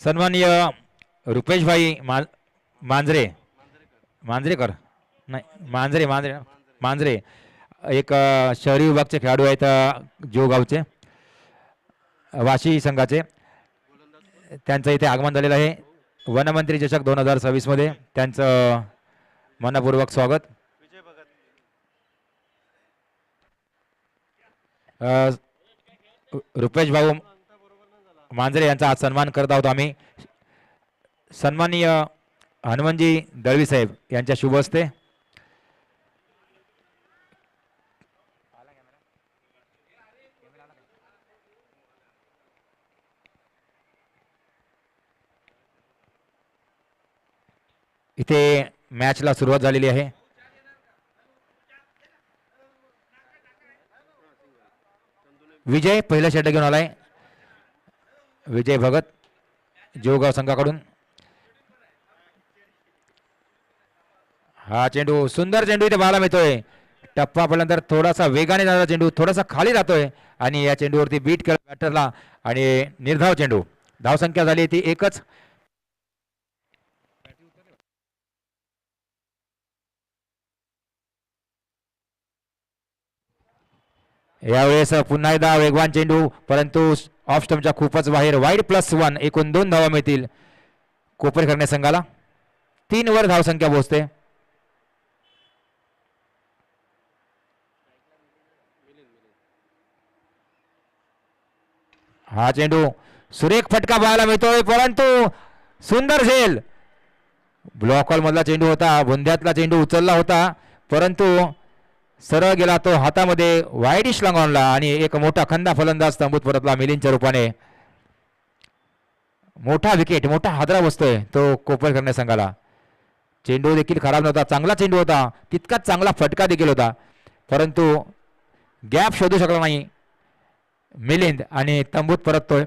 सन्माननीय रुपेशभाई मांजरे मांजरेकर नाही मांजरे मांजरे मांजरे एक शहरी विभागचे खेळाडू आहेत जोगावचे वाशी संघाचे त्यांचं इथे आगमन झालेलं आहे. वनमंत्री चषक 2026 मध्ये त्यांचं मनपूर्वक स्वागत. रुपेश भाऊ मांजरे यांचा आज सन्मान करत आहोत आम्ही. सन्माननीय हनुमंतजी दळवी साहेब यांच्या शुभ हस्ते इथे मॅचला सुरुवात झालेली आहे. विजय पहिला षटक घेऊन आलाय. विजय भगत जोगाव संघाकडून. हा चेंडू सुंदर चेंडू इथे पाहायला मिळतोय. टप्पा पडल्यानंतर थोडासा वेगाने जाणारा चेंडू थोडासा खाली जातोय आणि या चेंडूवरती बीट केला बॅटरला आणि निर्धाव चेंडू. धावसंख्या झाली ती एकच. यावेळेस पुन्हा एकदा वेगवान चेंडू परंतु ऑफ स्टंपच्या खूपच बाहेर. वाईड +1 एकूण 2 धावा मिळतील कोपरखैरणे संघाला. 3 वर धावसंख्या पोहोचते. हा चेंडू सुरेख फटका पाहायला मिळतोय परंतु सुंदर झेल. ब्लॉकॉल मधला चेंडू होता. बुंद्यातला चेंडू उचलला होता परंतु सरळ गेला तो हातामध्ये वाईडिश लांगवला आणि एक मोठा खंदा फलंदाज तंबूत परतला मिलिंदच्या रूपाने. मोठा विकेट मोठा हादरा बसतोय तो कोपरखैरणे संघाला. चेंडू देखील खराब नव्हता. चांगला चेंडू होता. तितकाच चांगला फटका देखील होता परंतु गॅप शोधू शकला नाही मिलिंद आणि तंबूत परततोय.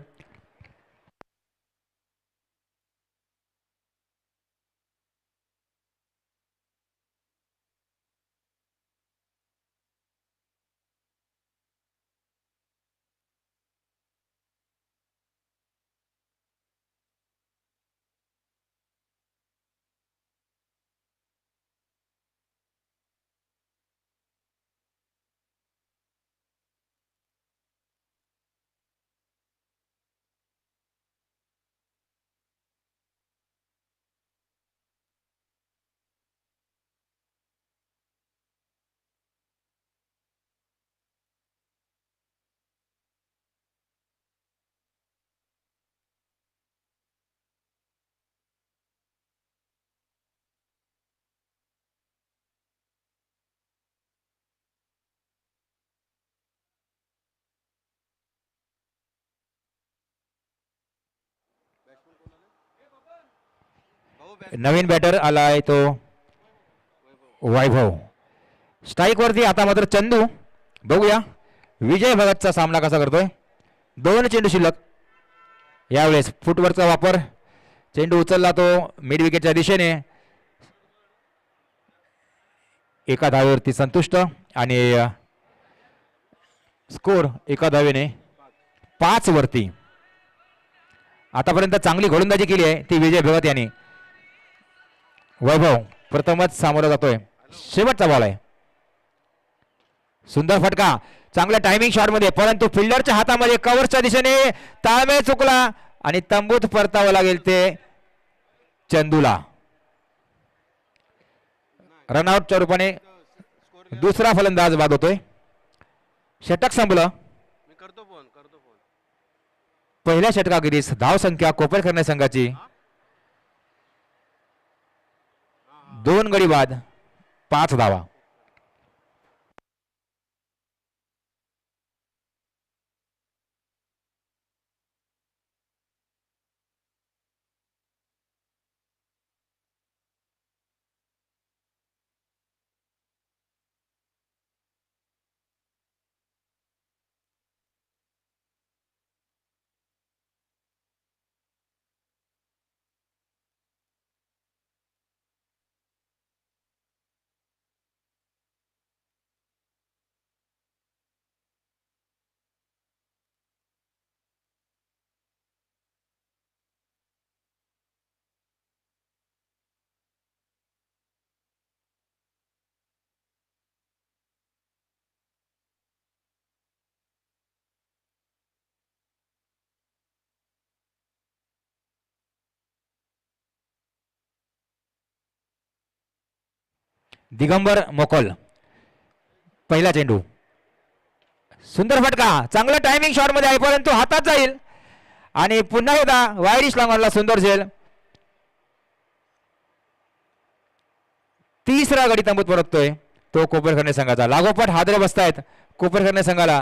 नवीन बॅटर आलाय तो वैभव. स्ट्राईक वरती आता मात्र चंदू. बघूया विजय भगतचा सामना कसा करतोय. 2 चेंडू शिल्लक. यावेळेस फुटवरचा वापर. चेंडू उचलला तो मिड विकेटच्या दिशेने. एका धावेवरती संतुष्ट आणि स्कोर एका धावेने 5 वरती. आतापर्यंत चांगली गोलंदाजी केली आहे ती विजय भगत यांनी. वैभव प्रथमच सामोरा जातोय. शेवटचा बॉल आहे. सुंदर फटका चांगल्या टायमिंग शॉट मध्ये परंतु फिल्डरच्या हातामध्ये कव्हरच्या दिशेने ताळमेळ चुकला आणि तंबूत परतावं लागेल ते चंदूला. रनआउटच्या रूपाने दुसरा फलंदाज बाद होतोय. षटक संपलं. पहिल्या षटकाखेरीस धाव संख्या कोपरखैरणे संघाची 2 गडी बाद 5 धावा. दिगंबर मोकोल. पहिला चेंडू, सुंदर फटका, चांगला टायमिंग शॉट मध्ये आहे परंतु हातात जाईल आणि पुन्हा एकदा वायडिश लांगरला सुंदर झेल. तिसरा गडी तंबूत परततोय तो कोपरखर्णे संघाचा. लागोपाठ हादरे बसतायत कोपरखर्णे संघाला.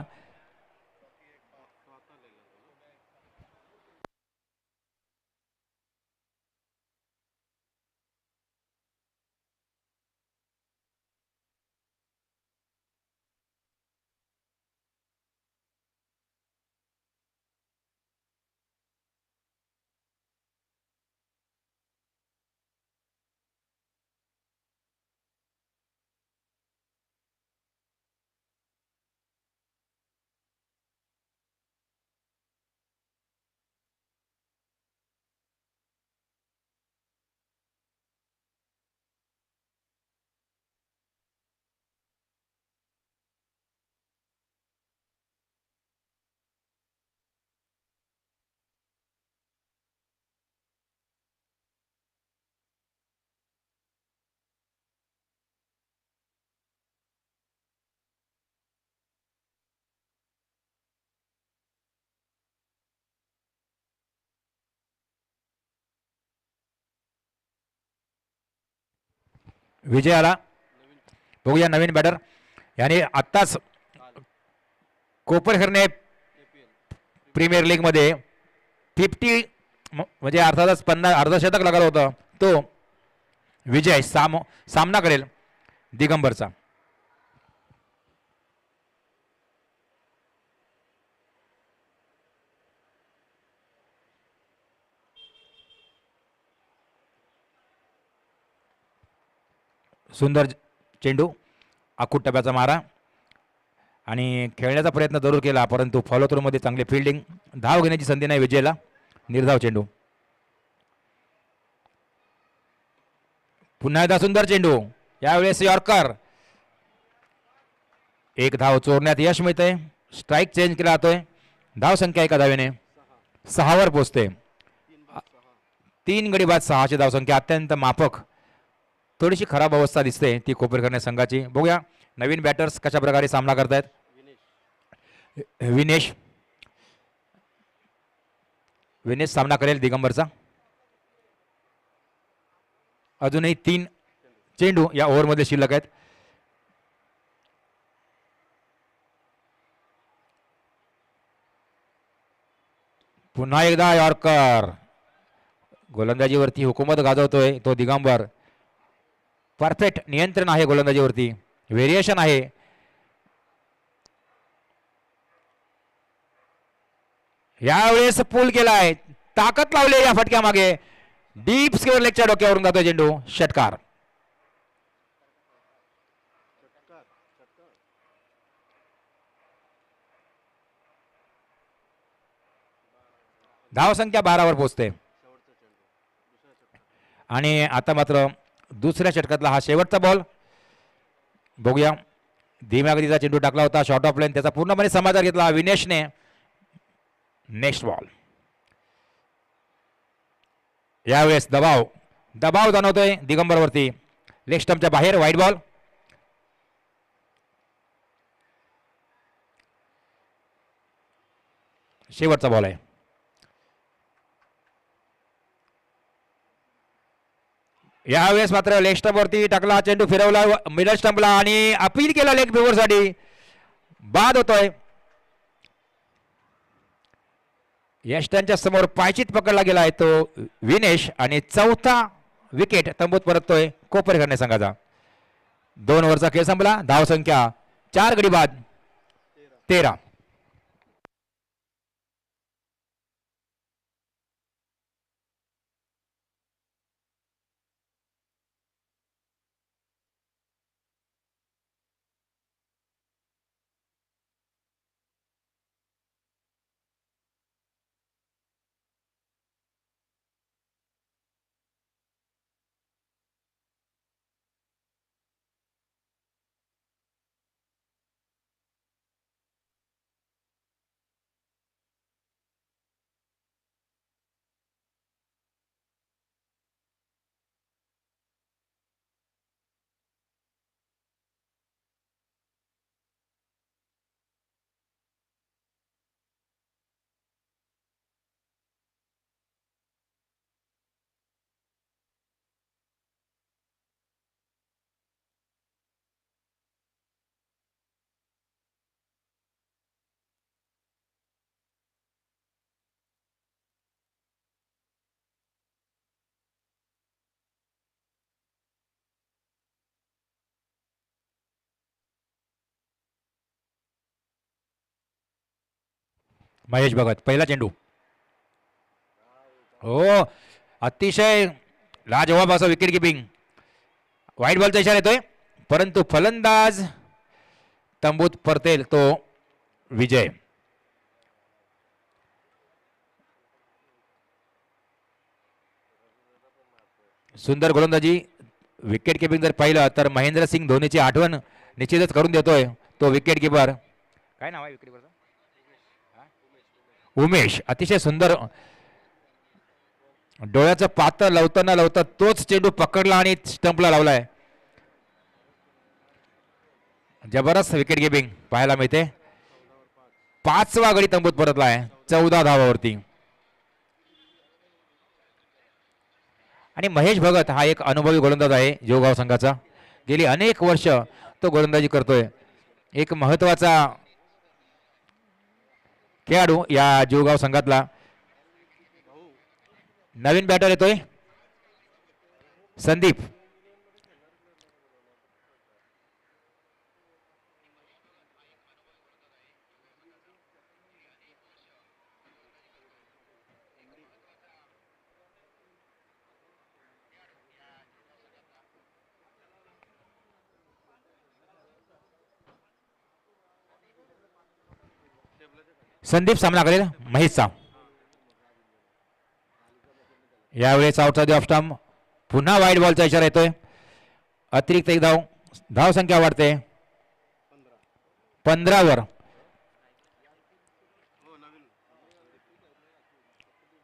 विजय आला. बघूया नवीन बॅटर याने आत्ताच कोपरखर्णे प्रीमियर लीग मध्ये 50 म्हणजे अर्थातच 50 अर्धशतक लागलं होतं. तो विजय सामना करेल दिगंबरचा. सुंदर चेंडू, आखूट टप्प्याचा मारा आणि खेळण्याचा प्रयत्न जरूर केला परंतु फॉलो थ्रो मध्ये चांगली फिल्डिंग. धाव घेण्याची संधी नाही विजयला. निर्धाव चेंडू, पुन्हा एकदा सुंदर चेंडू, यावेळेस यॉर्कर. एक धाव चोरण्यात यश मिळते. स्ट्राईक चेंज केला जातोय. धाव संख्या एका धावेने 6 वर पोहोचते. 3 गडी बाद 6ची धाव संख्या अत्यंत माफक. थोडीशी खराब अवस्था दिसते ती कोपरखर्णे संघाची. बघूया नवीन बॅटर्स कशा प्रकारे सामना करतायत. विनेश सामना करेल दिगंबरचा. अजूनही 3 चेंडू या ओव्हरमध्ये शिल्लक आहेत. पुन्हा एकदा यॉर्कर. गोलंदाजीवरती हुकूमत गाजवतोय तो दिगंबर. परफेक्ट नियंत्रण आहे गोलंदाजीवरती. व्हेरिएशन आहे. यावेळेस पूल केलाय, ताकद लावली या फटक्या मागे. डीप स्क्वेअर लेगच्या डोक्यावरून जातोय चेंडू. षटकार. धाव संख्या 12 वर पोहोचते. आणि आता मात्र दुसऱ्या षटकातला हा शेवटचा बॉल. बघूया धीम्या गतीचा चेंडू टाकला होता शॉर्ट ऑफ लाईन, त्याचा पूर्णपणे समाचार घेतला विनेशने. Next ball. यावेळेस दबाव जाणवतोय दिगंबरवरती. लेग स्टंपच्या बाहेर वाईट बॉल. शेवटचा बॉल आहे. यावेळेस मात्र लेग स्टंपवरती टाकला चेंडू, फिरवला मिडल स्टंपला आणि अपील केला लेग फेवरसाठी. बाद होतोय. यष्टांच्या समोर पायचीत पकडला गेला आहे तो विनेश आणि चौथा विकेट तंबूत परततोय कोपरखर्णे संघाचा. 2 ओव्हरचा खेळ संपला. धाव संख्या 4 गडी बाद 13. महेश भगत पहिला चेंडू. हो, अतिशय लाजवाब असं विकेट किपिंग. वाईट बॉलचा इशारा येतोय, परंतु फलंदाज तंबूत परतेल तो विजय. सुंदर गोलंदाजी. विकेट किपिंग जर पाहिलं तर महेंद्रसिंग धोनीची आठवण निश्चितच करून देतोय तो विकेट किपर. काय नाव आहे विकेट किपरचं? उमेश. अतिशय सुंदर डोळ्याचं पातळ लावताना लावता तोच चेंडू पकडला आणि स्टंपला लावलाय. जबरदस्त विकेट किपिंग पाहायला मिळते. 5वा गडी तंबूत परतला आहे 14 धावावरती. आणि महेश भगत हा एक अनुभवी गोलंदाज आहे जोगाव संघाचा. गेली अनेक वर्ष तो गोलंदाजी करतोय. एक महत्वाचा खेळाडू या जोगाव संघातला. नवीन बॅटर येतोय संदीप. संदीप सामना करेल महेशचा. यावेळेस आउटसाइड ऑफ स्टंप. पुन्हा वाईट बॉलचा इशारा येतोय. अतिरिक्त एक धाव. धाव संख्या वाढते 15 वर.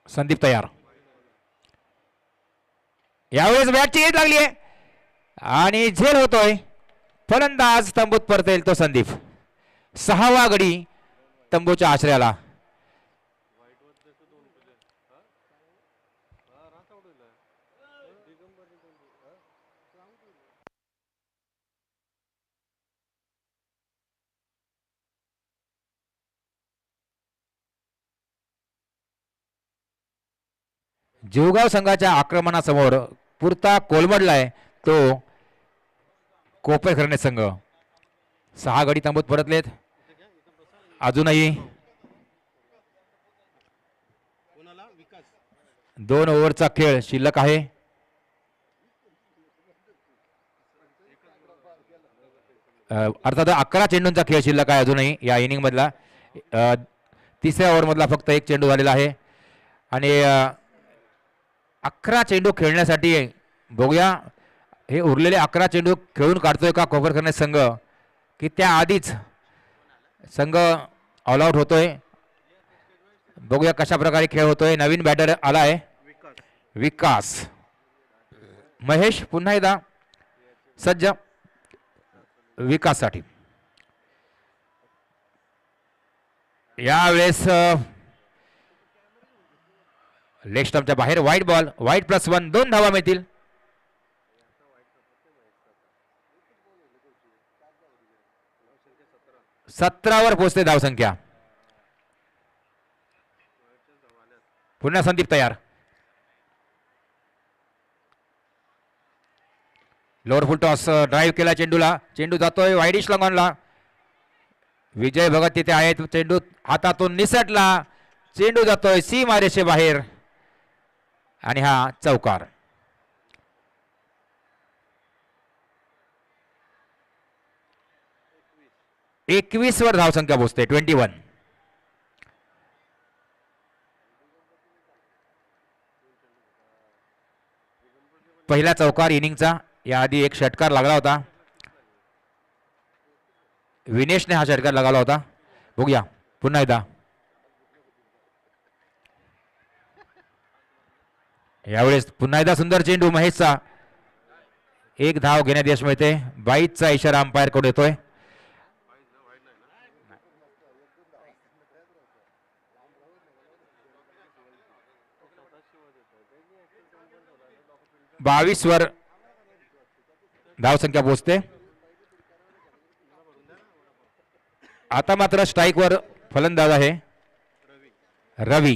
संदीप तयार. यावेळेस बॅटची हिट लागली आहे आणि झेल होतोय. फलंदाज तंबूत परतेल तो संदीप. 6वा गडी तंबूच्या आश्रयाला. जोगाव संघाच्या आक्रमणासमोर पुरता कोलमडलाय तो कोपेखरणे संघ. 6 गडी तंबूत परतलेत. अजूनही 2 ओव्हरचा खेळ शिल्लक आहे. अर्थात 11 चेंडूंचा खेळ शिल्लक आहे अजूनही या इनिंग मधला. 3ऱ्या ओव्हर मधला फक्त एक चेंडू झालेला आहे आणि 11 चेंडू खेळण्यासाठी बघूया हे उरलेले 11 चेंडू खेळून काढतोय का कोपरखर्णे संघ, की त्याआधीच संघ ऑल आउट होतोय. बघूया कशा प्रकारे खेळ होतोय. नवीन बॅटर आलाय विकास. महेश पुन्हा एकदा सज्ज विकाससाठी. यावेळेस लेग स्टंपच्या बाहेर वाईट बॉल. वाईट +1. 2 धावा मिळतील. 17 वर पोहोचते धावसंख्या. पुन्हा संदीप तयार. लोअर फुल टॉस ड्राईव्ह केला चेंडूला. चेंडू जातोय वाईडिश लॉंगॉनला. विजय भगत तिथे आहेत. चेंडू हातातून निसटला. चेंडू जातोय सीमारेषे बाहेर आणि हा चौकार. एकवीस वर धावसंख्या पोहोचते 21. पहिला चौकार इनिंगचा. याआधी एक षटकार लागला होता. विनेशने हा षटकार लगावला होता. बघूया पुन्हा एकदा. यावेळेस पुन्हा एकदा सुंदर चेंडू महेशचा. एक धाव घेण्यात यश मिळते. 22चा इशारा अंपायर कडे येतोय. बावीस वर धावसंख्या पोहोचते. आता मात्र स्ट्राईक वर फलंदाज आहे रवी.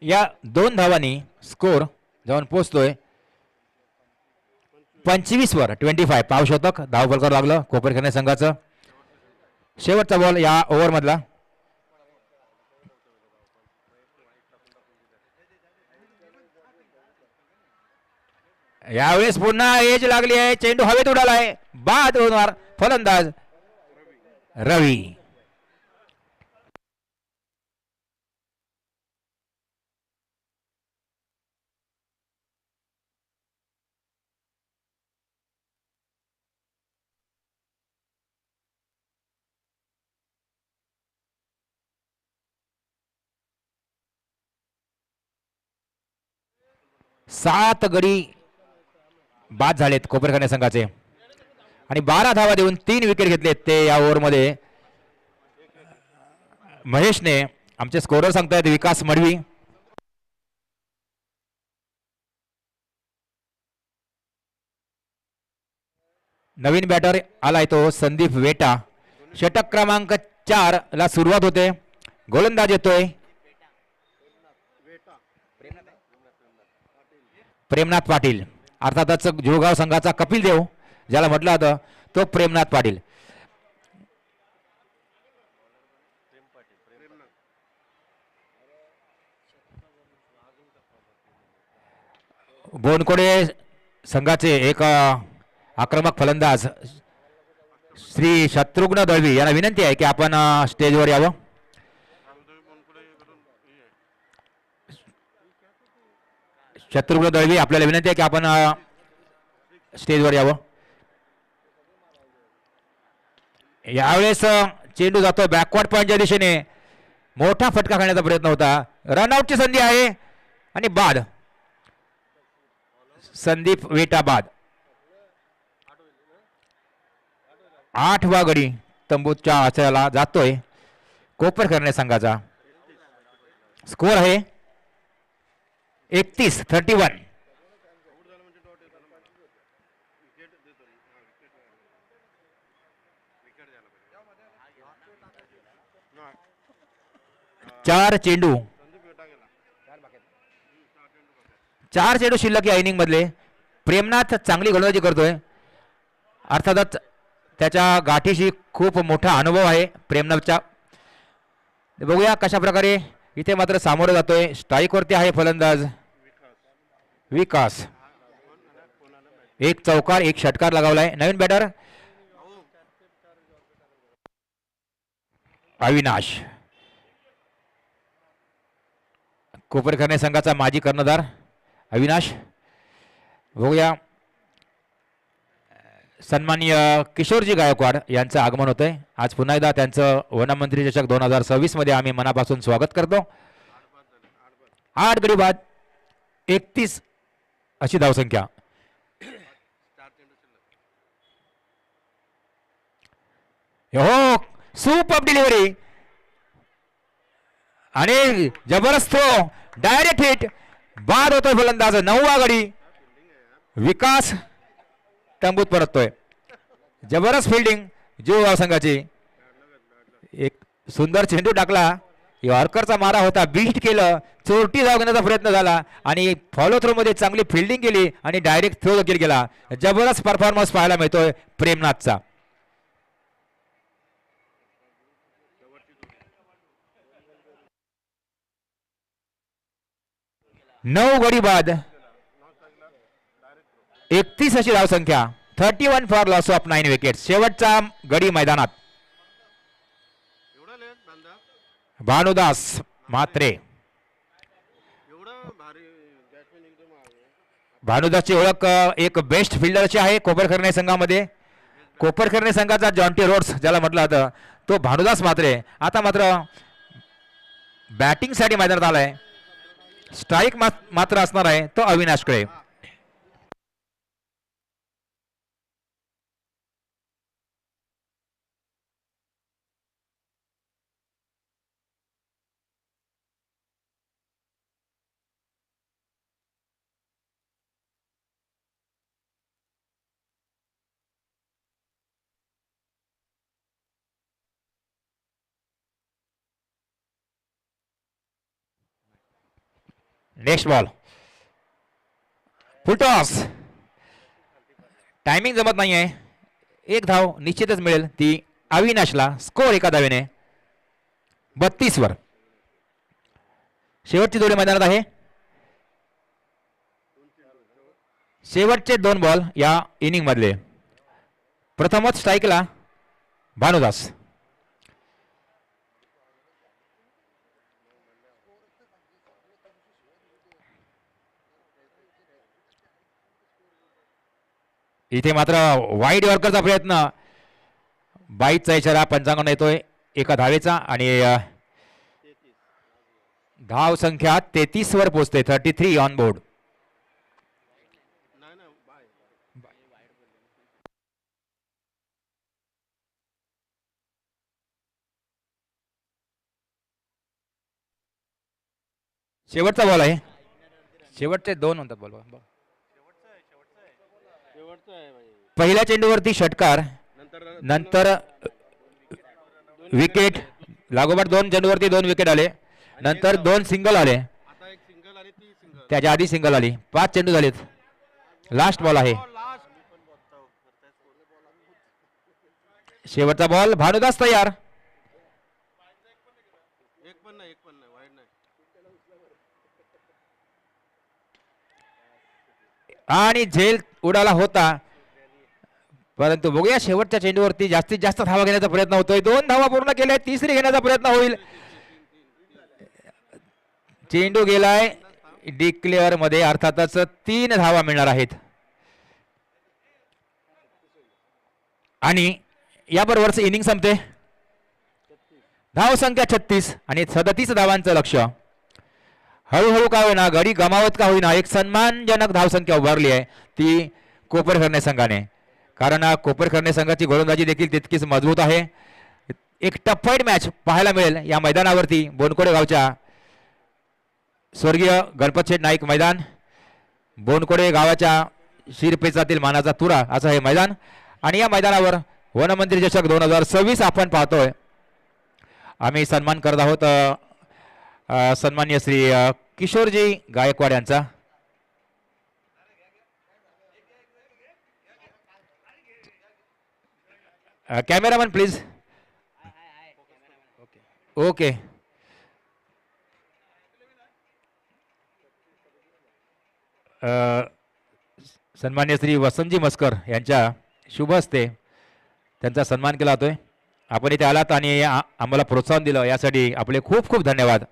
या 2 धावांनी स्कोर जाऊन पोहोचतोय 25 वर 25. पाव शतक धाव फलकावर लागलं कोपरखैरणे संघाचं. शेवटचा बॉल या ओव्हर मधला. यावेळेस पुन्हा एज लागली आहे. चेंडू हवेत उडालाय. बाद होणार फलंदाज रवी. सात गडी बाद झालेत कोपरखैरणे संघाचे आणि 12 धावा देऊन 3 विकेट घेतलेत ते या ओव्हरमध्ये. महेशने आमचे स्कोरर सांगतायत विकास मडवी. नवीन बॅटर आलाय तो संदीप वेटा. षटक क्रमांक 4 ला सुरुवात होते. गोलंदाज येतोय प्रेमनाथ पाटील. अर्थातच जुळगाव संघाचा कपिल देव ज्याला म्हटलं होतं तो प्रेमनाथ पाटील. बोनकोडे संघाचे एक आक्रमक फलंदाज श्री शत्रुघ्न दळवी यांना विनंती आहे की आपण स्टेजवर यावं. शत्रुघ्न दळवी आपल्याला विनंती आहे की आपण स्टेजवर यावं. यावेळेस चेंडू जातो बॅकवर्ड पॉइंटच्या दिशेने. मोठा फटका खाण्याचा प्रयत्न होता. रनआउटची संधी आहे आणि बाद. संदीप वेटा बाद. 8वा गडी तंबूच्या आचऱ्याला जातोय कोपरखैरणे संघाचा. स्कोर आहे 31. 4 चेंडू 4 चेंडू शिल्लक या इनिंग मधले. प्रेमनाथ चांगली गोलंदाजी करतोय. अर्थातच त्याच्या गाठीशी खूप मोठा अनुभव आहे प्रेमनाथचा. बघूया कशा प्रकारे इथे मात्र सामोरं जातोय. स्ट्राईक वरती आहे फलंदाज विकास. एक चौकार एक षटकार लगावलाय. नवीन बॅटर अविनाश. कोपरखैरणे संघाचा माजी कर्णधार अविनाश. बघूया सन्माननीय किशोरजी गायकवाड यांचं आगमन होतंय. आज पुन्हा एकदा त्यांचं वनमंत्री चषक 2026 मध्ये आम्ही मनापासून स्वागत करतो. 8 गडी बाद 31 अशी धावसंख्या. हो सुपर डिलिव्हरी आणि जबरदस्त डायरेक्ट हिट. बाद होतोय फलंदाज. 9वा गडी विकास तंबूत परततोय. जबरदस्त फिल्डिंग जुळगाव संघाची. एक सुंदर चेंडू टाकला. यॉर्करचा मारा होता. बीट केलं. चोरटी धाव घेण्याचा प्रयत्न झाला आणि फॉलो थ्रो मध्ये चांगली फिल्डिंग केली आणि डायरेक्ट थ्रो देखील गेला. जबरदस्त परफॉर्मन्स पाहायला मिळतोय प्रेमनाथचा. 9 गडी बाद 31 अशी धावसंख्या. 31 फॉर लॉस ऑफ 9 विकेट. शेवटचा गडी मैदानात भानुदास म्हात्रे. भानुदासची ओळख एक बेस्ट फिल्डरची आहे कोपरखैरणे संघामध्ये. कोपरखैरणे संघाचा जॉन्टी रोड्स ज्याला म्हटलं होतं तो भानुदास म्हात्रे आता मात्र बॅटिंगसाठी मैदानात आलाय. स्ट्राईक मात्र असणार आहे तो अविनाशकडे. Next ball full toss. टायमिंग जमत नाही आहे. एक धाव निश्चितच मिळेल ती अविनाशला. स्कोर एका धावेने 32 वर. शेवटची जोडी मैदानात आहे. शेवटचे 2 बॉल या इनिंग मधले. प्रथमच स्ट्राईकला भानुदास. इथे मात्र वाईड यॉर्करचा प्रयत्न. बाईटचा इशारा पंचांगाने येतोय एका धावेचा आणि धाव संख्या 33 वर पोहोचते. 33 ऑन बोर्ड. शेवटचा बॉल आहे. शेवटचे 2 म्हणतात बॉल. पहिल्या चेंडूवरती षटकार, नंतर विकेट. लागोपाठ 2 चेंडूवरती 2 विकेट आले. नंतर 2 सिंगल आले. त्याच्या आधी सिंगल आली. 5 चेंडू झालेत. लास्ट बॉल आहे. शेवटचा बॉल. भानुदास तयार. आणि झेल उडाला होता, परंतु बघूया शेवटच्या चेंडूवरती जास्तीत जास्त धावा घेण्याचा प्रयत्न होतोय. 2 धावा पूर्ण केल्या. तिसरी घेण्याचा प्रयत्न होईल. चेंडू गेलाय डिक्लेअर मध्ये. अर्थातच 3 धावा मिळणार आहेत आणि याबरोबरच इनिंग संपते. धाव संख्या 36 आणि 37 धावांचं लक्ष्य. हळूहळू का होईना, गडी गमावत का होईना, एक सन्मानजनक धावसंख्या उभारली आहे ती कोपरखर्णे संघाने. कारण कोपरखर्णे संघाची गोलंदाजी देखील तितकीच मजबूत आहे. एक टफाईट मॅच पाहायला मिळेल या मैदानावरती. बोनकोडे गावच्या स्वर्गीय गणपत शेठ नाईक मैदान. बोनकोडे गावाच्या शिरपेचातील मानाचा तुरा असं हे मैदान. आणि या मैदानावर वनमंत्री चषक 2026 आपण पाहतोय. आम्ही सन्मान करत आहोत सन्मान्य श्री किशोरजी गायकवाड यांचा. Cameraman please. ओके. सन्मान्य श्री वसंतजी मस्कर यांच्या शुभ हस्ते त्यांचा सन्मान केला जातोय. आपण इथे आलात आणि आम्हाला प्रोत्साहन दिलं यासाठी आपले खूप खूप धन्यवाद.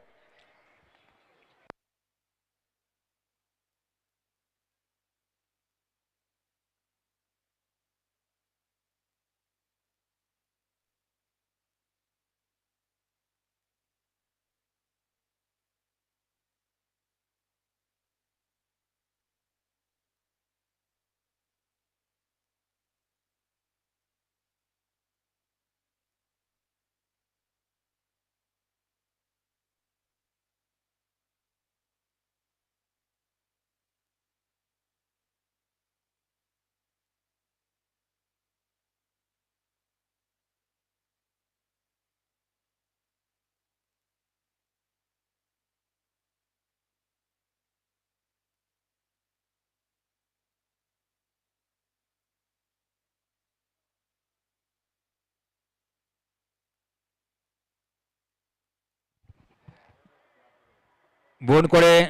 बोनकोडे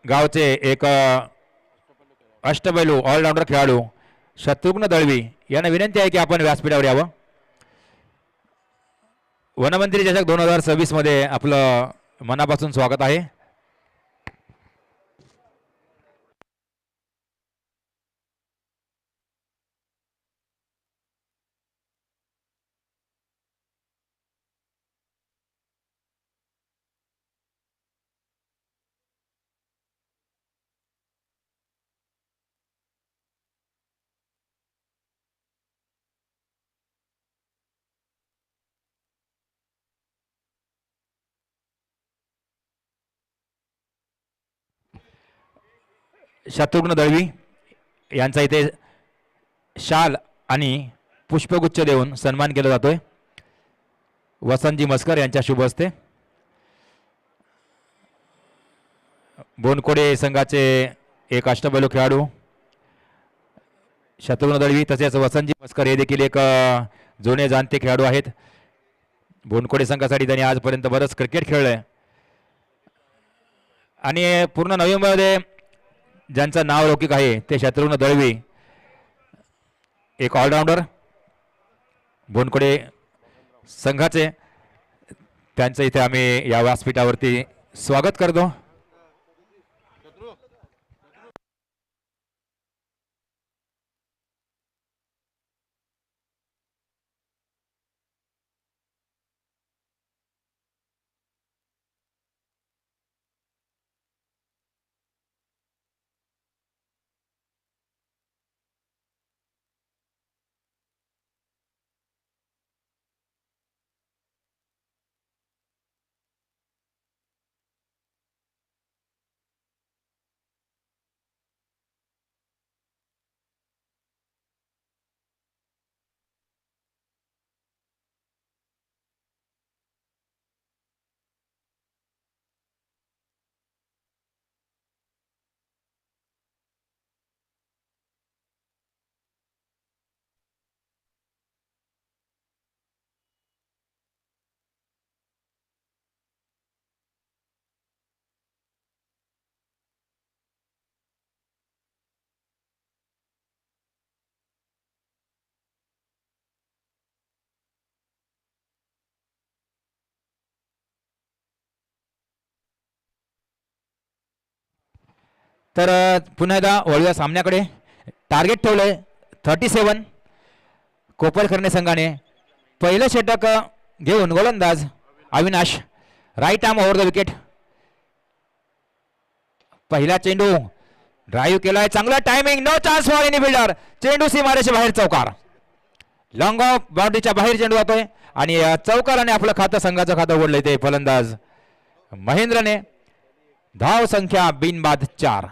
गावचे एक अष्टपैलू ऑलराऊंडर खेळाडू शत्रुघ्न दळवी यांना विनंती आहे की आपण व्यासपीठावर यावं. वनमंत्री चषक 2026 मध्ये आपलं मनापासून स्वागत आहे. शत्रुघ्न दळवी यांचा इथे शाल आणि पुष्पगुच्छ देऊन सन्मान केला जातोय वसंतजी मस्कर यांच्या शुभ हस्ते. बोनकोडे संघाचे एक अष्टपैलू खेळाडू शत्रुघ्न दळवी तसेच वसंतजी मस्कर हे देखील एक जुने जाणते खेळाडू आहेत. बोनकोडे संघासाठी त्यांनी आजपर्यंत बरंच क्रिकेट खेळलंय आणि पूर्ण नवी मुंबईमध्ये ज्यांचं नाव लौकिक आहे ते शत्रुघ्न दळवी, एक ऑलराऊंडर बोनकोडे संघाचे. त्यांचं इथे आम्ही या व्यासपीठावरती स्वागत करतो. तर पुन्हा एकदा वळूया सामन्याकडे. टार्गेट ठेवलंय 37 कोपरखर्णे संघाने. पहिलं षटक घेऊन गोलंदाज Avinash, right arm over the wicket. पहिला चेंडू ड्राईव्ह केलाय, चांगला timing, no chance for any fielder. चेंडू सीमारेषे बाहेर, चौकार. लॉंग ऑफ बाउंड्रीच्या बाहेर चेंडू जातोय आणि चौकाराने आपलं खातं संघाचं खातं उघडलंय ते फलंदाज महेंद्रने. धाव संख्या बिनबाद 4.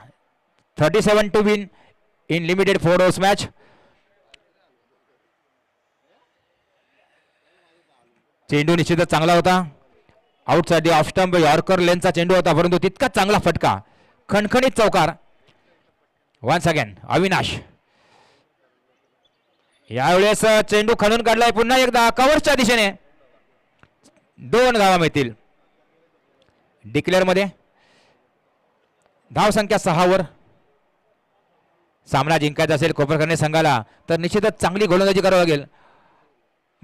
37 to win in limited 4 overs match. चेंडू निश्चितच चांगला होता. आउटसाइड ऑफ स्टंप यॉर्कर लेनचा चेंडू होता, परंतु तितकाच चांगला फटका, खणखणीत चौकार. Once again Avinash. यावेळेस चेंडू खणून काढलाय पुन्हा एकदा कव्हरच्या दिशेने. 2 धावा मिळतील. डिक्लेअर मध्ये धाव संख्या 6 वर. सामना जिंकायचा असेल कोपरखर्णे संघाला तर निश्चितच चांगली गोलंदाजी करावी लागेल.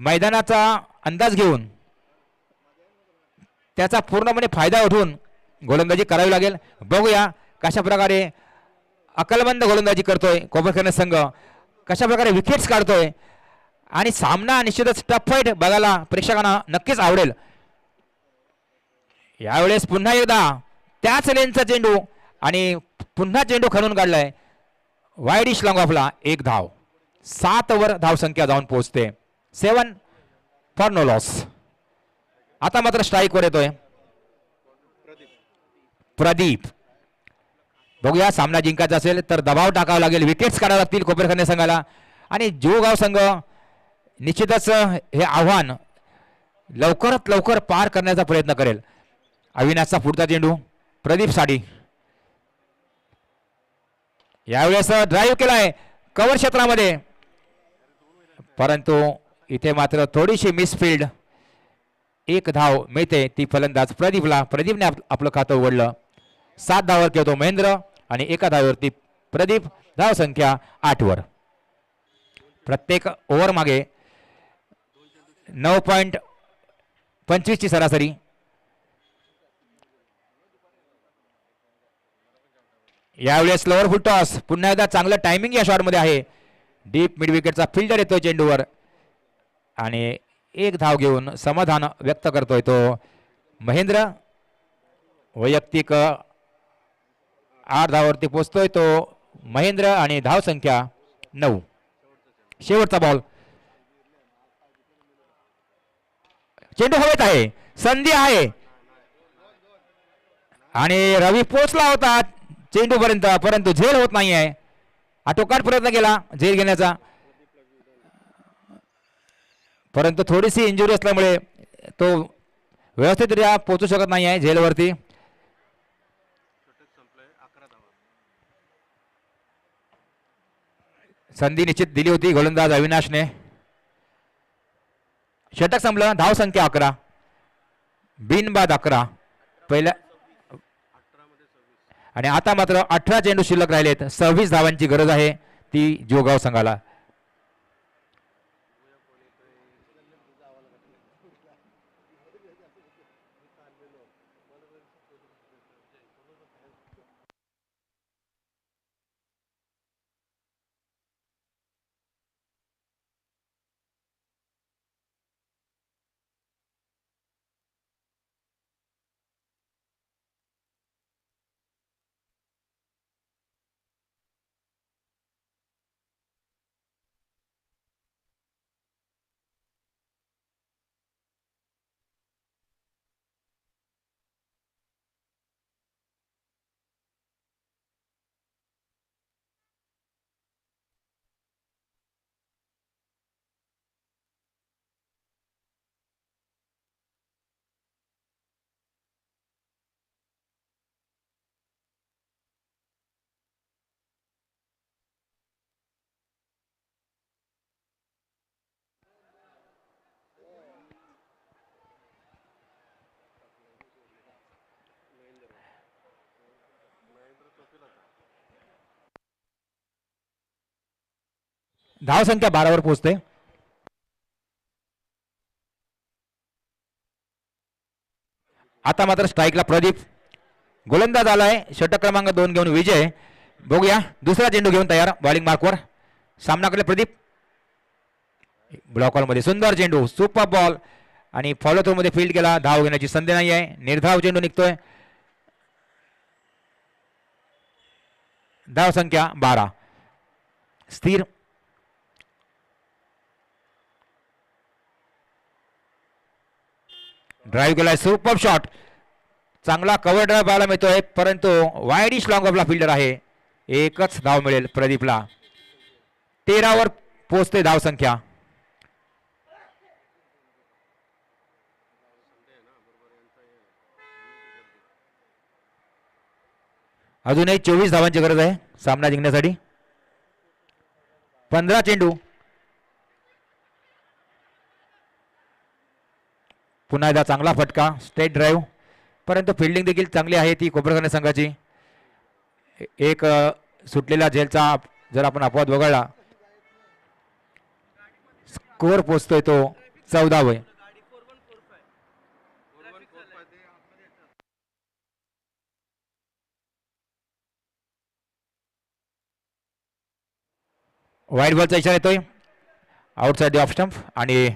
मैदानाचा अंदाज घेऊन त्याचा पूर्णपणे फायदा उठवून गोलंदाजी करावी लागेल. बघूया कशा प्रकारे अकलमंद गोलंदाजी करतोय कोपरखर्णे संघ, कशा प्रकारे विकेट्स काढतोय आणि सामना निश्चितच टफ फाईट बघायला प्रेक्षकांना नक्कीच आवडेल. यावेळेस पुन्हा एकदा त्याच लेनचा चेंडू आणि पुन्हा चेंडू खणून काढलाय. वाईडिश लॉंग ऑफला 1 धाव. 7 वर धाव संख्या जाऊन पोहोचते. 7 फॉर नो लॉस. आता मात्र स्ट्राईक वर येतोय प्रदीप. बघूया सामना जिंकायचा असेल तर दबाव टाकावा लागेल, विकेट्स काढावे लागतील कोपरखर्णे संघाला आणि जोगाव संघ निश्चितच हे आव्हान लवकरात लवकर पार करण्याचा प्रयत्न करेल. अविनाशचा पुढचा चेंडू प्रदीप साडी. यावेळेस ड्राईव्ह केलाय कव्हर क्षेत्रामध्ये, परंतु इथे मात्र थोडीशी मिसफिल्ड. 1 धाव मिळते ती फलंदाज प्रदीपला. प्रदीपने आपलं खातं उघडलं. 7 धावावर खेळतो महेंद्र आणि 1 धावावरती प्रदीप. धाव संख्या 8 वर. प्रत्येक ओव्हर मागे 9.25 ची सरासरी. यावेळेस स्लोअर फुल टॉस. पुन्हा एकदा चांगलं टायमिंग या शॉटमध्ये आहे. डीप मिड विकेटचा फिल्डर येतोय चेंडूवर आणि 1 धाव घेऊन समाधान व्यक्त करतोय तो महेंद्र. वैयक्तिक 8 धावावरती पोहोचतोय तो महेंद्र आणि धाव संख्या 9. शेवटचा बॉल. चेंडू हवेत आहे, संधी आहे आणि रवी पोचला होता चेंडू पर्यंत, परंतु झेल होत नाही आहे. आटोकाट प्रयत्न केला झेल घेण्याचा, परंतु थोडीशी इंजुरी असल्यामुळे तो व्यवस्थितरित्या पोहोचू शकत नाही आहे झेलवरती. संधी निश्चित दिली होती गोलंदाज अविनाशने. षटक संपलं. धाव संख्या 11, बिनबाद 11 पहिल्या. आणि आता मात्र 18 चेंडू शिल्लक राहिलेत. 26 धावांची गरज आहे ती जोगाव संघाला. धाव संख्या 12 वर पोहोचते. आता मात्र स्ट्राईकला प्रदीप. गोलंदाज आलाय षटक क्रमांक 2 घेऊन विजय. बघूया दुसरा चेंडू घेऊन तयार बॉलिंग मार्कवर. सामना केला प्रदीप. ब्लॉक बॉल मध्ये सुंदर चेंडू, सुपर बॉल आणि फॉलो थ्रो मध्ये फील्ड केला. धाव घेण्याची संधी नाही आहे. निर्धाव चेंडू निघतोय. धाव संख्या 12 स्थिर. ड्राईव्ह केलाय, सुपर शॉट, चांगला कव्हर ड्राईव्ह पाहायला मिळतोय परंतु वाईडिश लॉंग ऑफला फिल्डर आहे. एकच धाव मिळेल प्रदीपला. 13 वर पोहोचते धाव संख्या. अजूनही 24 धावांची गरज आहे सामना जिंकण्यासाठी. 15 चेंडू. पुन्हा एकदा चांगला फटका, स्ट्रेट ड्राईव्ह, परंतु फिल्डिंग देखील चांगली आहे ती कोपरखैरणे संघाची. एक सुटलेला झेलचा जर आपण अपवाद वगळला, स्कोअर पोचतोय तो 14 वय. वाईड बॉलचा इशारा येतोय आउटसाइड द ऑफ स्टंप आणि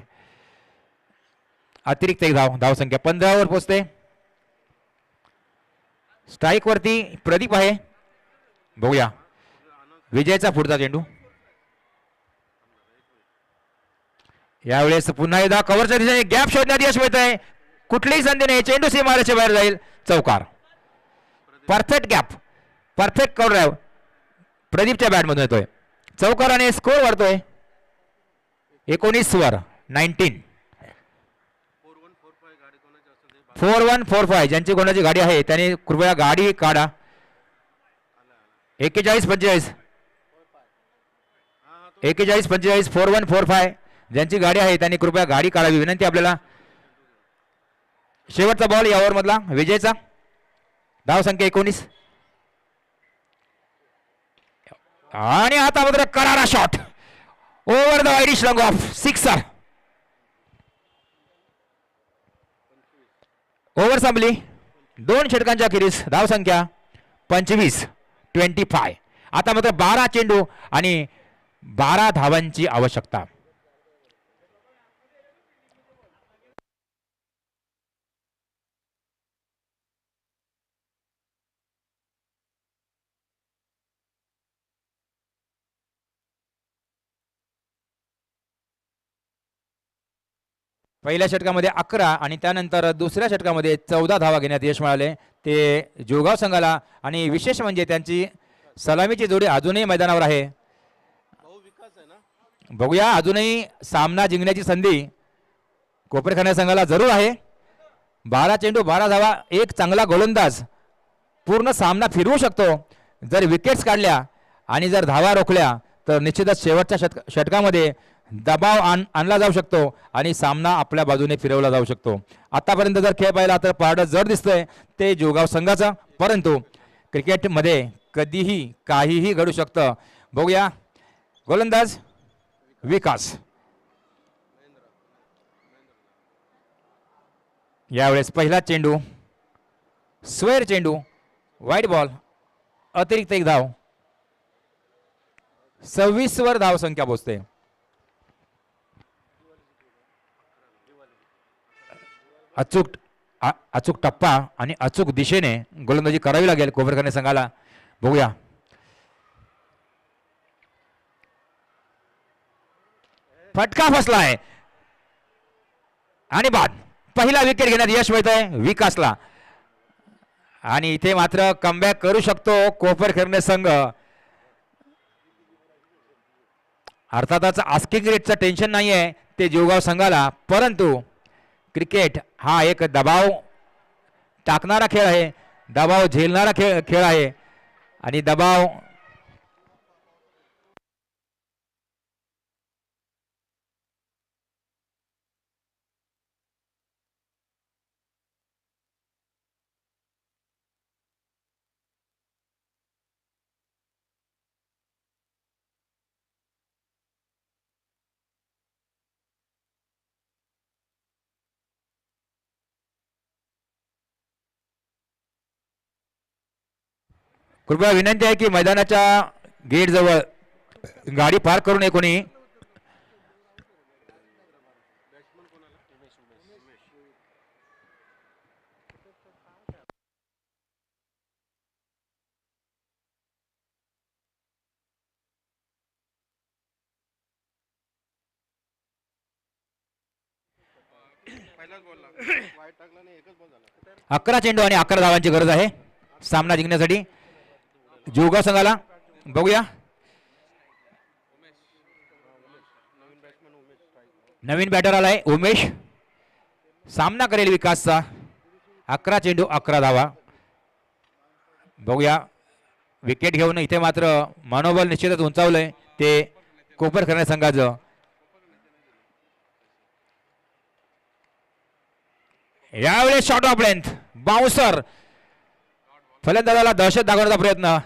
अतिरिक्त एक धाव. धाव संख्या 15 वर पोहोचते. स्ट्राईक वरती प्रदीप आहे. बघूया विजयचा पुढचा चेंडू. यावेळेस पुन्हा एकदा कव्हरच्या दिशेने गॅप शोधण्यात यश मिळत आहे. कुठलीही संधी नाही. चेंडू सीमारेषेच्या बाहेर जाईल. चौकार. Perfect gap, perfect cover drive प्रदीपच्या बॅटमधून येतोय. चौकार आणि स्कोर वाढतोय 19 वर 19. 4145 ज्यांची कोणाची गाडी आहे त्यांनी कृपया गाडी काढा. 4145 4145 4145 ज्यांची गाडी आहे त्यांनी कृपया गाडी काढावी विनंती आपल्याला. शेवटचा बॉल या ओव्हर मधला विजयचा. धाव संख्या 19 आणि आता मात्र करारा shot over the Irish long of, sixer. Over संपली 2 षटकांच्या अखेरीस. धाव संख्या 25. आता मात्र 12 चेंडू आणि 12 धावांची आवश्यकता. पहिल्या षटकामध्ये 11 आणि त्यानंतर दुसऱ्या षटकामध्ये 14 धावा घेण्यात यश मिळाले ते जोगाव संघाला. आणि विशेष म्हणजे त्यांची सलामीची जोडी अजूनही मैदानावर आहे. बघूया अजूनही सामना जिंकण्याची संधी कोपरखैरणे संघाला जरूर आहे. 12 चेंडू 12 धावा. एक चांगला गोलंदाज पूर्ण सामना फिरवू शकतो. जर विकेट्स काढल्या आणि जर धावा रोखल्या तर निश्चितच शेवटच्या षटकामध्ये दबाव आणला जाऊ शकतो आणि सामना आपल्या बाजूने फिरवला जाऊ शकतो. आतापर्यंत जर खेळ पाहिला तर पारडं जड दिसतंय ते जोगाव संघाचा, परंतु क्रिकेटमध्ये कधीही काहीही घडू शकतं. बघूया गोलंदाज विकास. यावेळेस पहिला चेंडू स्क्वेअर चेंडू, वाईट बॉल, अतिरिक्त एक धाव, 26 वर धाव संख्या पोहोचते. अचूक टप्पा आणि अचूक दिशेने गोलंदाजी करावी लागेल कोपरखैरणे संघाला. बघूया फटका फसलाय आणि बाद. पहिला विकेट घेण्यात यश मिळतंय विकासला आणि इथे मात्र कमबॅक करू शकतो कोपरखैरणे संघ. अर्थातच आस्किंग रेटचं टेन्शन नाहीये ते जोगाव संघाला, परंतु क्रिकेट हा एक दबाव टाकणारा खेळ आहे, दबाव झेलणारा खेळ आहे आणि दबाव कृपया विनंती आहे की मैदानाच्या गेट जवळ गाडी पार्क करू नये कोणी. अकरा चेंडू आणि 11 धावांची गरज आहे सामना जिंकण्यासाठी जोगाव संघाला. बघूया नवीन बॅटर आलाय उमेश, सामना करेल विकासचा. 11 चेंडू 11 धावा. बघूया विकेट घेऊन इथे मात्र मनोबल निश्चितच उंचावलंय ते कोपरखैरणे संघाचं. यावेळेस शॉट ऑफ लेंथ, बाउन्सर, फलंदाजाला दहशत दाखवण्याचा प्रयत्न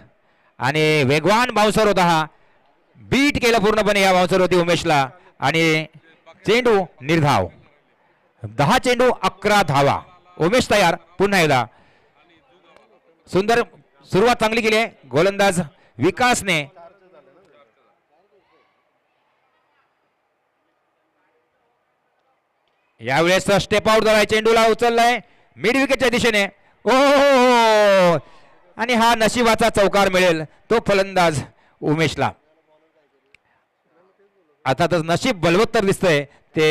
आणि वेगवान बाउन्सर होता हा. बीट केलं पूर्णपणे या बाउन्सर होती उमेशला आणि चेंडू निर्धाव. 10 चेंडू 11 धावा. उमेश तयार पुन्हा एकदा. सुंदर सुरुवात चांगली केली आहे गोलंदाज विकासने. यावेळेस स्टेप आउट झालाय, चेंडूला उचललाय मिड विकेटच्या दिशेने. ओ आणि हा नशिबाचा चौकार मिळेल तो फलंदाज उमेशला. अर्थातच नशीब बलवत्तर दिसतंय ते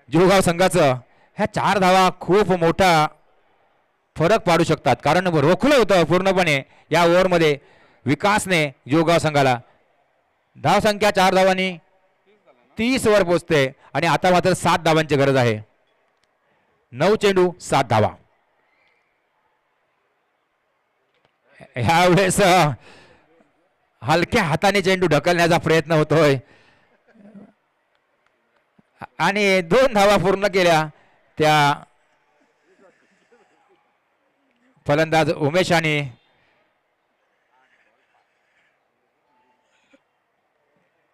जोगाव संघाचं. ह्या 4 धावा खूप मोठा फरक पाडू शकतात कारण रोखलं होतं पूर्णपणे या ओव्हरमध्ये विकासने जोगाव संघाला. धाव संख्या 4 धावांनी 30 वर पोहोचते आणि आता मात्र 7 धावांची गरज आहे. 9 चेंडू 7 धावा. ह्यावेळेस हलक्या हाताने चेंडू ढकलण्याचा प्रयत्न होतोय आणि 2 धावा पूर्ण केल्या त्या फलंदाज उमेशाने.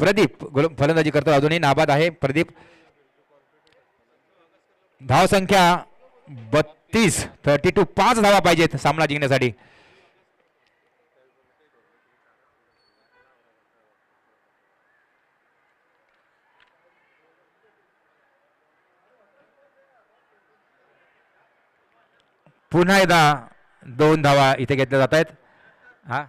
प्रदीप फलंदाजी करतो, अजूनही नाबाद आहे प्रदीप. धाव संख्या 32, 32. 5 धावा पाहिजेत सामना जिंकण्यासाठी. पुन्हा एकदा 2 धावा इथे घेतल्या जात आहेत. हा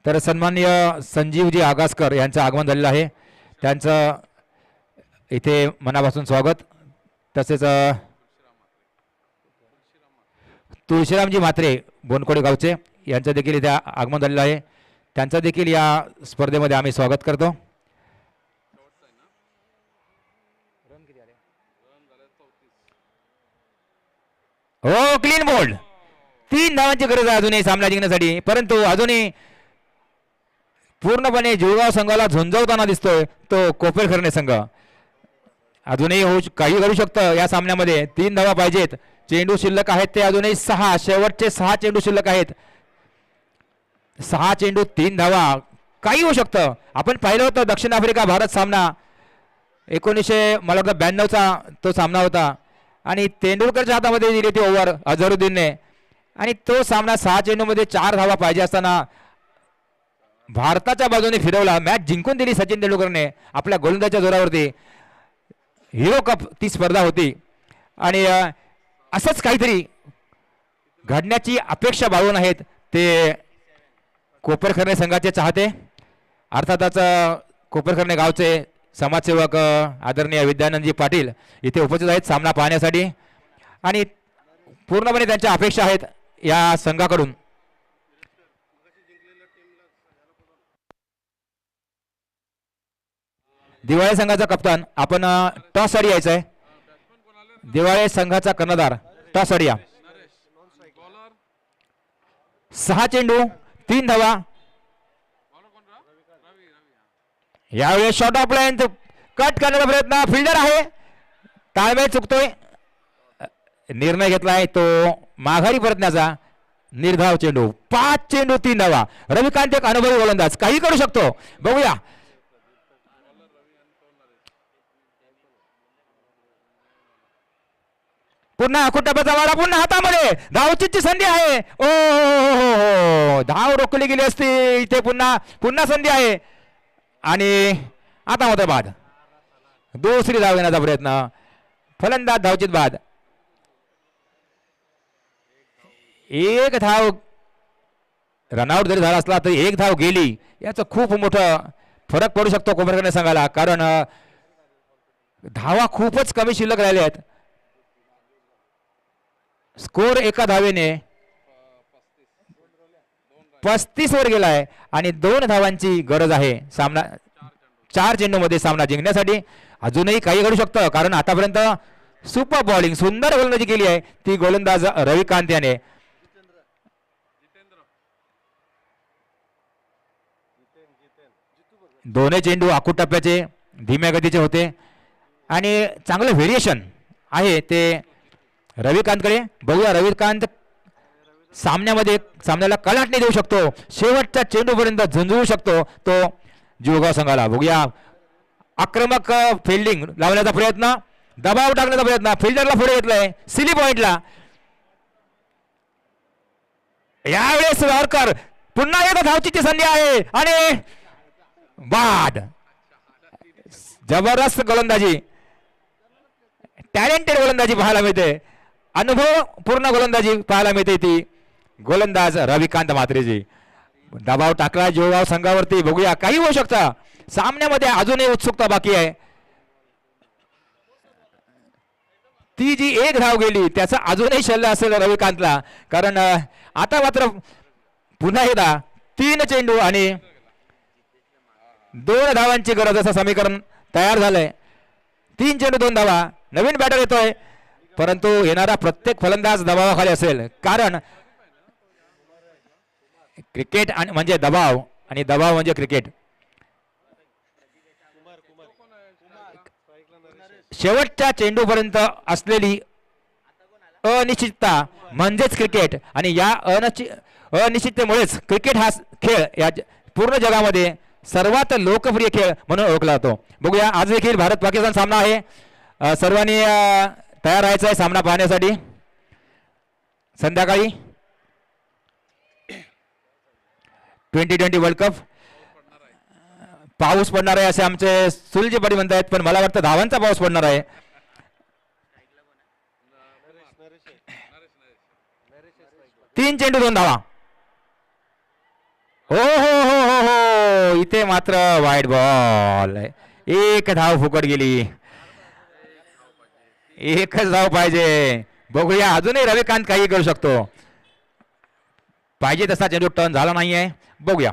तर सन्माननीय संजीवजी आगासकर यांचं आगमन झालेलं आहे, त्यांचं इथे मनापासून स्वागत. तसेच तुळशीरामजी म्हात्रे बोनकोडे गावचे यांचं देखील इथे आगमन झालेलं आहे, त्यांचं देखील या स्पर्धेमध्ये आम्ही स्वागत करतो. हो क्लीन बोल्ड 3 धावांची गरज आहे अजूनही सामना जिंकण्यासाठी, परंतु अजूनही पूर्णपणे जुळगाव संघाला झुंजवताना दिसतोय तो कोपेरखर्णे संघ. अजूनही काही करू शकतं या सामन्यामध्ये. 3 धावा पाहिजेत. चेंडू शिल्लक आहेत ते अजूनही 6, शेवटचे 6 चेंडू शिल्लक आहेत. 6 चेंडू 3 धावा, काही होऊ शकतं. आपण पाहिलं होतं दक्षिण आफ्रिका भारत सामना 1900 मला वाटतं 92चा तो सामना होता आणि तेंडुलकरच्या हातामध्ये दिली ती ओव्हर अझरुद्दीनने आणि तो सामना 6 चेंडूमध्ये 4 धावा पाहिजे असताना भारताच्या बाजूने फिरवला. मॅच जिंकून दिली सचिन तेंडुलकरने आपल्या गोलंदाजीच्या जोरावरती. हिरो कप ती स्पर्धा होती आणि असंच काहीतरी घडण्याची अपेक्षा बाळगून आहेत ते कोपरखर्णे संघाचे चाहते. अर्थातच कोपरखर्णे गावचे समाजसेवक आदरणीय विद्यानंदजी पाटील इथे उपस्थित आहेत सामना पाहण्यासाठी आणि पूर्णपणे त्यांच्या अपेक्षा आहेत या संघाकडून. दिवाळे संघाचा कप्तान आपण टॉस साठी यायचा आहे. दिवाळे संघाचा कर्णधार टॉस साठी या. 6 चेंडू 3 धावा. यावेळेस शॉर्ट ऑफ लाईन कट करण्याचा प्रयत्न, फिल्डर आहे, ताळमेळ चुकतोय. निर्णय घेतलाय तो माघारी परतण्याचा. निर्धाव चेंडू 5 चेंडू 3 धावा. रविकांत एक अनुभवी गोलंदाज, काही करू शकतो. बघूया पुन्हा कुटुंबाचा वाडा, पुन्हा हातामध्ये धावचीची संधी आहे. ओ धाव रोखली गेली असती. इथे पुन्हा पुन्हा संधी आहे आणि आता होता बाद. दुसरी धाव घेण्याचा प्रयत्न, फलंदाज धावचीत बाद. एक धाव रनआउट जरी झाला असला तरी एक धाव गेली याचा खूप मोठा फरक पडू शकतो कोपरखर्णे संघाला, कारण धावा खूपच कमी शिल्लक राहिल्या आहेत. स्कोर एका धावेने 35 वर गेलाय आणि 2 धावांची गरज आहे सामना 4 चेंडूमध्ये सामना जिंकण्यासाठी. अजूनही काही घडू शकतं कारण आतापर्यंत सुपर बॉलिंग सुंदर गोलंदाजी केली आहे ती गोलंदाज रविकांत याने. दोन्ही चेंडू आखूड टप्प्याचे धीम्या गतीचे होते आणि चांगलं व्हेरिएशन आहे ते रविकांतकडे. बघूया रविकांत सामन्याला कलाटणी देऊ शकतो, शेवटच्या चेंडूपर्यंत झुंजवू शकतो तो जुळगाव संघाला. बघूया आक्रमक फिल्डिंग लावण्याचा प्रयत्न, दबाव टाकण्याचा प्रयत्न, फिल्डरला पुढे घेतलाय सिली पॉइंटला. यावेळेस वारकर पुन्हा एकदा धावचीची संधी आहे आणि बाद. जबरदस्त गोलंदाजी, टॅलेंटेड गोलंदाजी पाहायला मिळते, अनुभव पूर्ण गोलंदाजी पाहायला मिळते ती गोलंदाज रविकांत म्हात्रेजी. दबाव टाकला जुळगाव संघावरती. बघूया काही होऊ शकतं सामन्यामध्ये. अजूनही उत्सुकता बाकी आहे. ती जी एक धाव गेली त्याचा अजूनही शल्य असेल रविकांतला, कारण आता मात्र पुन्हा एकदा 3 चेंडू आणि 2 धावांची गरज असं समीकरण तयार झालंय. 3 चेंडू 2 धावा. नवीन बॅटर येतोय परंतु येणारा प्रत्येक फलंदाज दबावाखाली असेल, कारण क्रिकेट म्हणजे दबाव आणि दबाव म्हणजे क्रिकेट. शेवटच्या चेंडूपर्यंत असलेली अनिश्चितता म्हणजेच क्रिकेट आणि या अनिश्चिततेमुळेच क्रिकेट हा खेळ या पूर्ण जगामध्ये सर्वात लोकप्रिय खेळ म्हणून ओळखला जातो. बघूया आज देखील भारत पाकिस्तान सामना आहे. सर्वांनी तयार राहायचं आहे सामना पाहण्यासाठी. संध्याकाळी 2020 वर्ल्ड कप. पाऊस पडणार आहे असे आमचे सुलजी पाटील म्हणतायत, पण मला वाटतं धावांचा पाऊस पडणार आहे. तीन चेंडू 2 धावा. हो हो हो हो हो इथे मात्र वाईट बॉल. एक धाव फुकट गेली. एकच धाव पाहिजे. बघूया अजूनही रविकांत काही करू शकतो. पाहिजे तसा चेंडू टर्न झाला नाहीये. बघूया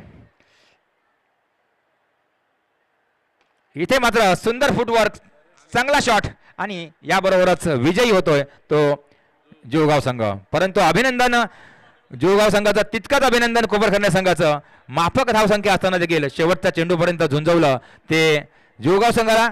इथे मात्र सुंदर फुटवर्क, चांगला शॉट आणि याबरोबरच विजयी होतोय तो जुळगाव संघ. परंतु अभिनंदन जोगाव संघाचं तितकंच अभिनंदन कोपरखंड संघाचं. माफक धावसंख्या असताना देखील शेवटच्या चेंडूपर्यंत झुंजवलं ते जोगाव संघाला.